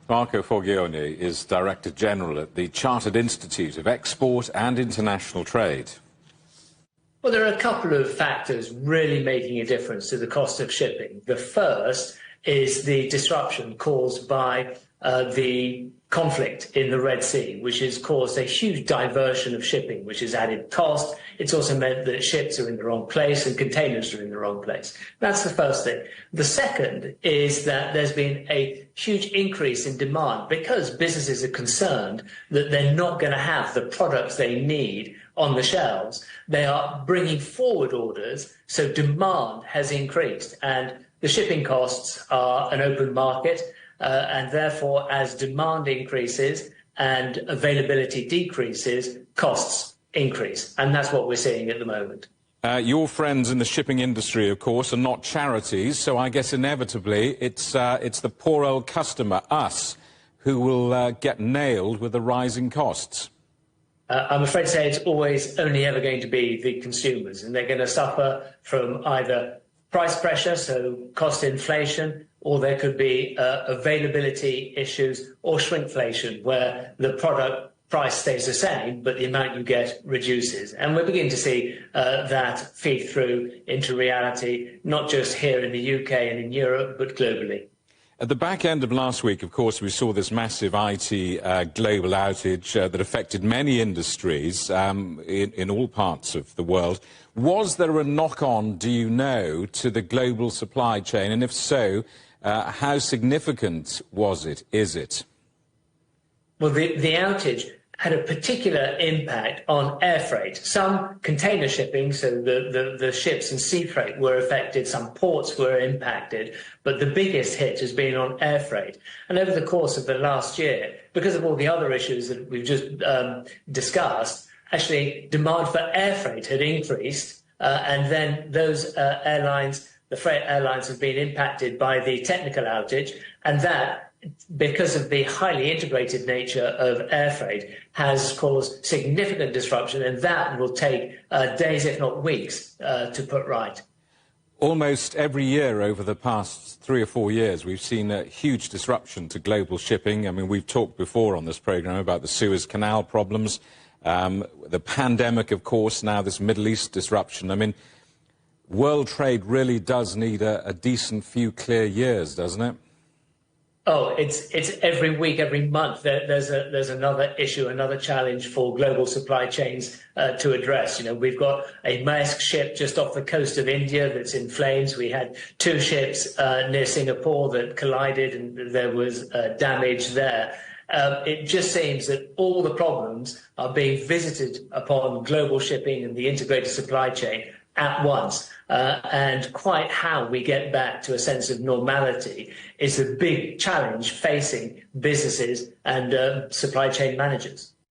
Marco Forgione is Director General at the Chartered Institute of Export and International Trade. Well, there are a couple of factors really making a difference to the cost of shipping. The first is the disruption caused by the conflict in the Red Sea, which has caused a huge diversion of shipping, which has added cost. It's also meant that ships are in the wrong place and containers are in the wrong place. That's the first thing. The second is that there's been a huge increase in demand because businesses are concerned that they're not going to have the products they need on the shelves. They are bringing forward orders, so demand has increased, and the shipping costs are an open market. And therefore, as demand increases and availability decreases, costs increase. And that's what we're seeing at the moment. Your friends in the shipping industry, of course, are not charities, so I guess inevitably it's the poor old customer, us, who will get nailed with the rising costs. I'm afraid to say it's always only ever going to be the consumers, and they're going to suffer from either price pressure, so cost inflation, or there could be availability issues or shrinkflation, where the product price stays the same, but the amount you get reduces. And we're beginning to see that feed through into reality, not just here in the UK and in Europe, but globally. At the back end of last week, of course, we saw this massive IT global outage that affected many industries in all parts of the world. Was there a knock-on, do you know, to the global supply chain? And if so, how significant was it, is it? Well, the outage had a particular impact on air freight. Some container shipping, so the ships and sea freight were affected, some ports were impacted, but the biggest hit has been on air freight. And over the course of the last year, because of all the other issues that we've just discussed, actually demand for air freight had increased, and then those airlines, the freight airlines, have been impacted by the technical outage, and that, because of the highly integrated nature of air freight, has caused significant disruption, and that will take days, if not weeks, to put right. Almost every year over the past 3 or 4 years, we've seen a huge disruption to global shipping. I mean, we've talked before on this programme about the Suez Canal problems, the pandemic, of course, now this Middle East disruption. I mean, world trade really does need a decent few clear years, doesn't it? Oh, it's every week, every month. There's another issue, another challenge for global supply chains to address. You know, we've got a Maersk ship just off the coast of India that's in flames. We had 2 ships near Singapore that collided, and there was damage there. It just seems that all the problems are being visited upon global shipping and the integrated supply chain at once. And quite how we get back to a sense of normality is a big challenge facing businesses and supply chain managers.